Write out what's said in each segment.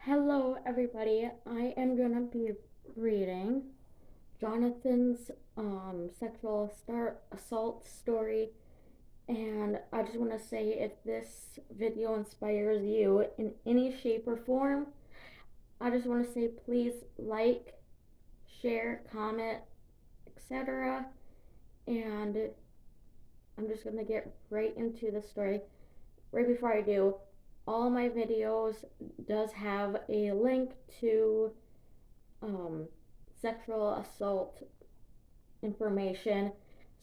Hello, everybody. I am gonna be reading Jonathan's sexual assault story, and I just want to say if this video inspires you in any shape or form, I just want to say please like, share, comment, etc. And I'm just gonna get right into the story. Right before I do, all my videos does have a link to um, sexual assault information.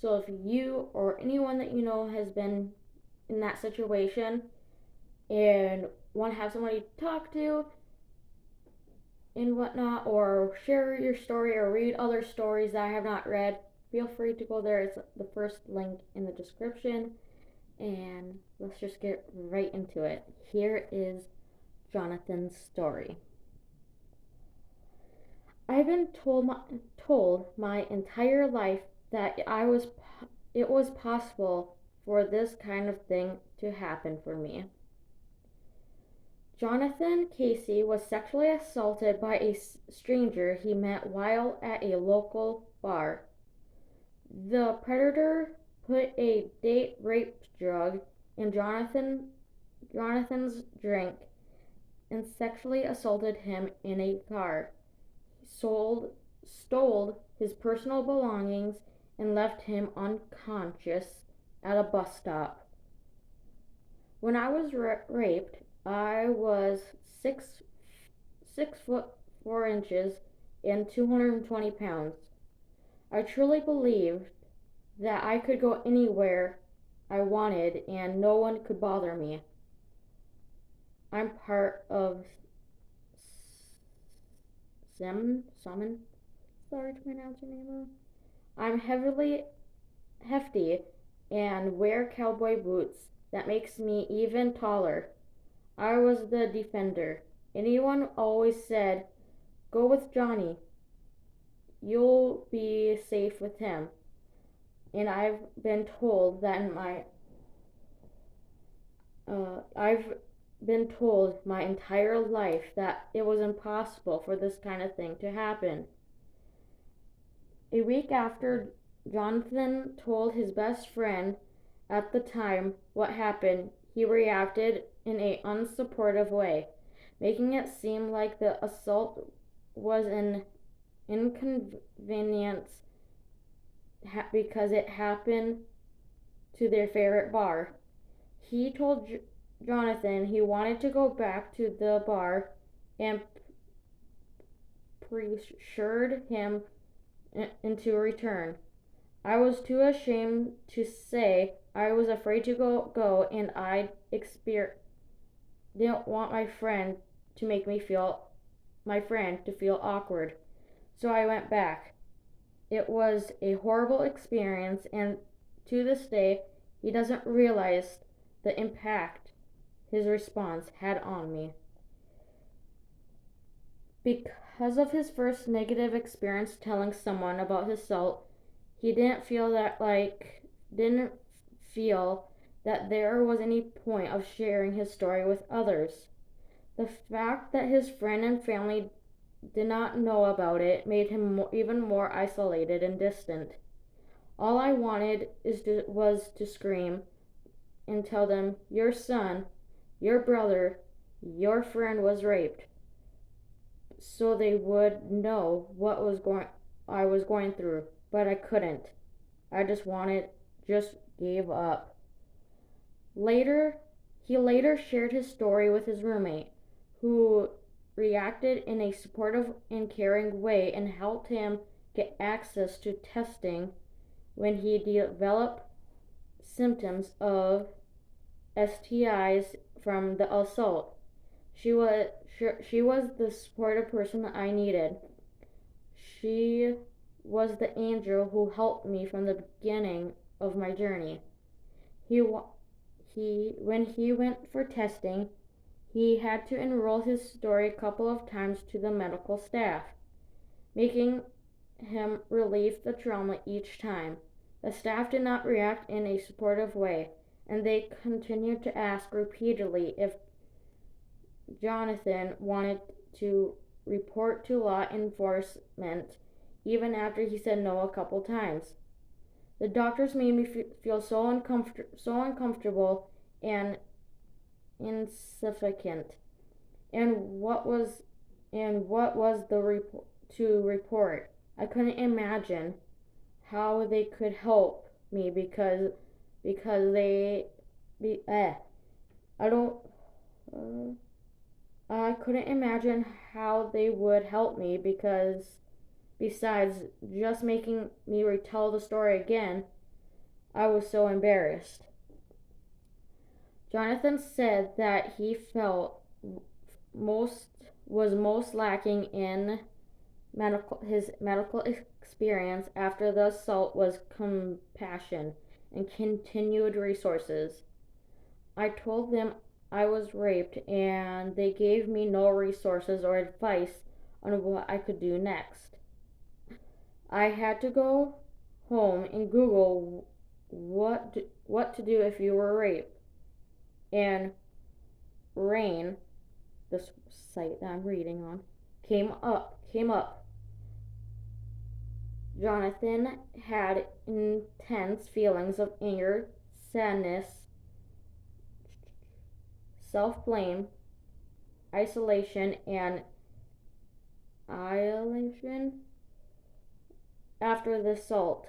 So if you or anyone that you know has been in that situation and want to have somebody to talk to and whatnot, or share your story or read other stories that I have not read, feel free to go there. It's the first link in the description. And let's just get right into it. Here is Jonathan's story. I've been told my entire life that it was possible for this kind of thing to happen for me. Jonathan Casey was sexually assaulted by a stranger he met while at a local bar. The predator put a date rape drug in Jonathan's drink and sexually assaulted him in a car. Stole his personal belongings and left him unconscious at a bus stop. When I was raped, I was 6 foot 4 inches and 220 pounds. I truly believed that I could go anywhere I wanted and no one could bother me. I'm part of Summon. Sorry to pronounce your name wrong. I'm heavily hefty and wear cowboy boots that makes me even taller. I was the defender. Anyone always said, "Go with Johnny. You'll be safe with him." And I've been told my entire life that it was impossible for this kind of thing to happen. A week after Jonathan told his best friend at the time what happened, he reacted in an unsupportive way, making it seem like the assault was an inconvenience because it happened to their favorite bar. He told Jonathan he wanted to go back to the bar and pressured him into return. I was too ashamed to say I was afraid to go and didn't want my friend to feel awkward. So I went back. It was a horrible experience, and to this day he doesn't realize the impact his response had on me. Because of his first negative experience telling someone about his assault, he didn't feel that there was any point of sharing his story with others. The fact that his friend and family did not know about it made him even more isolated and distant. All I wanted was to scream and tell them, "Your son, your brother, your friend was raped," so they would know I was going through, but I couldn't. I just gave up. Later, he later shared his story with his roommate, who reacted in a supportive and caring way and helped him get access to testing when he developed symptoms of STIs from the assault. She was the supportive person that I needed. She was the angel who helped me from the beginning of my journey. He when he went for testing, he had to enroll his story a couple of times to the medical staff, making him relieve the trauma each time. The staff did not react in a supportive way, and they continued to ask repeatedly if Jonathan wanted to report to law enforcement even after he said no a couple times. The doctors made me feel so uncomfortable and insignificant. And what was the report? I couldn't imagine how they could help me because I don't I couldn't imagine how they would help me because besides just making me retell the story again, I was so embarrassed. Jonathan said that he felt most most lacking in his medical experience after the assault was compassion and continued resources. I told them I was raped and they gave me no resources or advice on what I could do next. I had to go home and Google what to do if you were raped. And RAINN, this site that I'm reading on, came up. Jonathan had intense feelings of anger, sadness, self-blame, isolation, and alienation after the assault.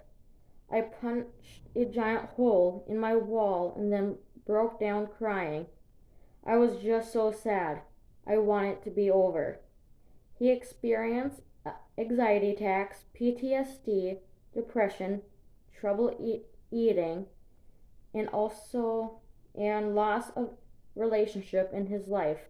I punched a giant hole in my wall and then broke down crying. I was just so sad. I want it to be over. He experienced anxiety attacks, PTSD, depression, trouble eating, and loss of relationship in his life.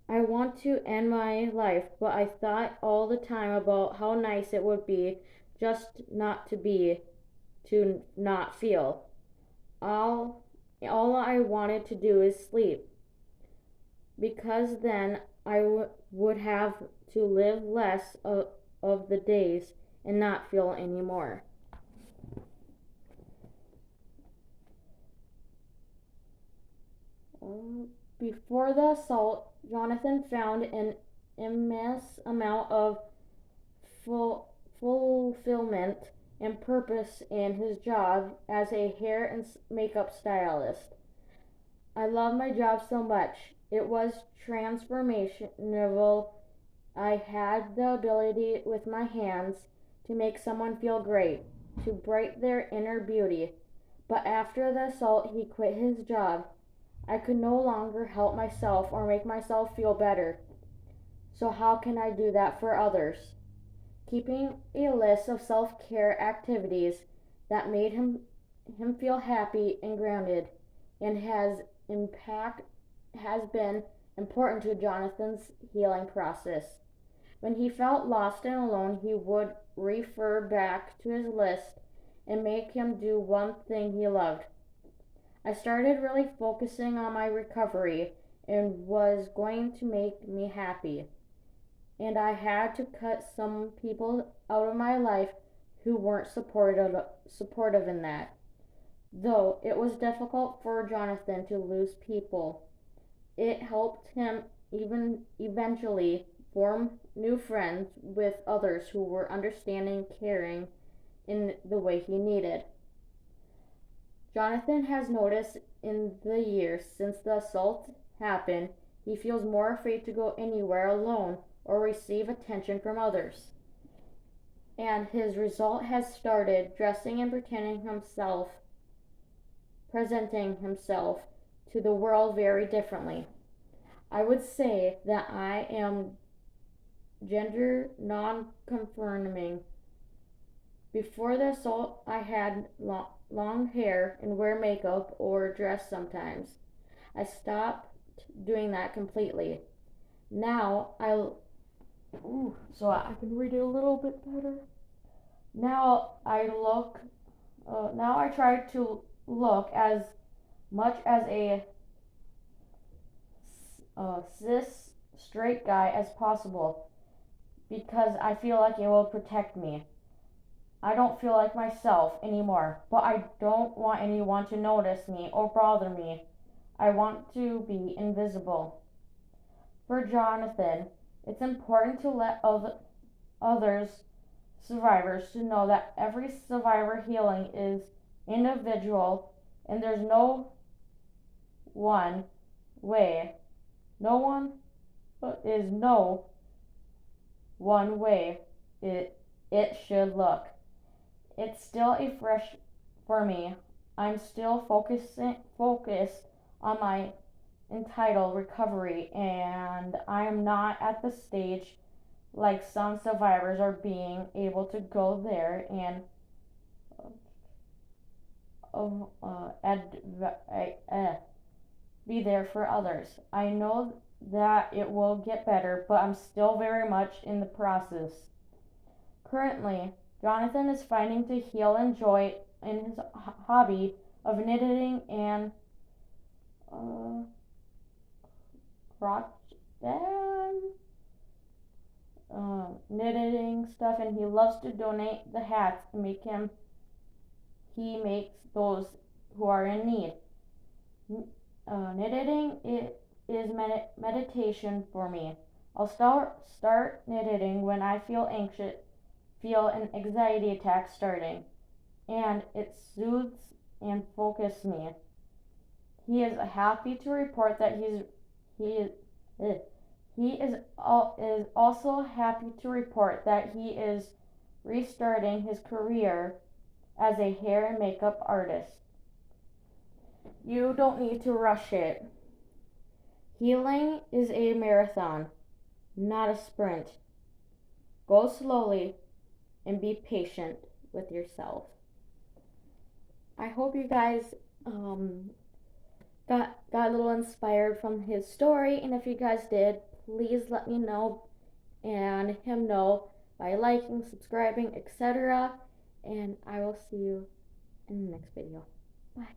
I want to end my life, but I thought all the time about how nice it would be just not to not feel. All I wanted to do is sleep, because then I would have to live less of the days and not feel anymore. Before the assault, Jonathan found an immense amount of fulfillment and purpose in his job as a hair and makeup stylist. I love my job so much. It was transformational. I had the ability with my hands to make someone feel great, to brighten their inner beauty. But after the assault, he quit his job. I could no longer help myself or make myself feel better. So how can I do that for others? Keeping a list of self-care activities that made him feel happy and grounded and has been important to Jonathan's healing process. When he felt lost and alone, he would refer back to his list and make him do one thing he loved. I started really focusing on my recovery and was going to make me happy. And I had to cut some people out of my life who weren't supportive in that. Though it was difficult for Jonathan to lose people, it helped him even eventually form new friends with others who were understanding, caring in the way he needed. Jonathan has noticed in the years since the assault happened, he feels more afraid to go anywhere alone or receive attention from others. And his result has started dressing and presenting himself to the world very differently. I would say that I am gender non-conforming. Before the assault, I had long hair and wear makeup or dress sometimes. I stopped doing that completely. Now so I can read it a little bit better. Now I try to look as much as a cis straight guy as possible because I feel like it will protect me. I don't feel like myself anymore, but I don't want anyone to notice me or bother me. I want to be invisible. For Jonathan, it's important to let others survivors to know that every survivor healing is individual and there's one way. No one is no one way it should look. It's still a fresh for me. I'm still focused on my entitled recovery, and I am not at the stage like some survivors are being able to go there and be there for others. I know that it will get better, but I'm still very much in the process. Currently, Jonathan is finding to heal and joy in his hobby of knitting and crochet knitting stuff, and he loves to donate the hats and he makes those who are in need. Knitting it is meditation for me. I'll start knitting when I feel an anxiety attack starting, and it soothes and focuses me. He is happy to report that he is also happy to report that he is restarting his career as a hair and makeup artist. You don't need to rush it. Healing is a marathon, not a sprint. Go slowly and be patient with yourself. I hope you guys got a little inspired from his story, and if you guys did, please let me know and him know by liking, subscribing, etc. And I will see you in the next video. Bye.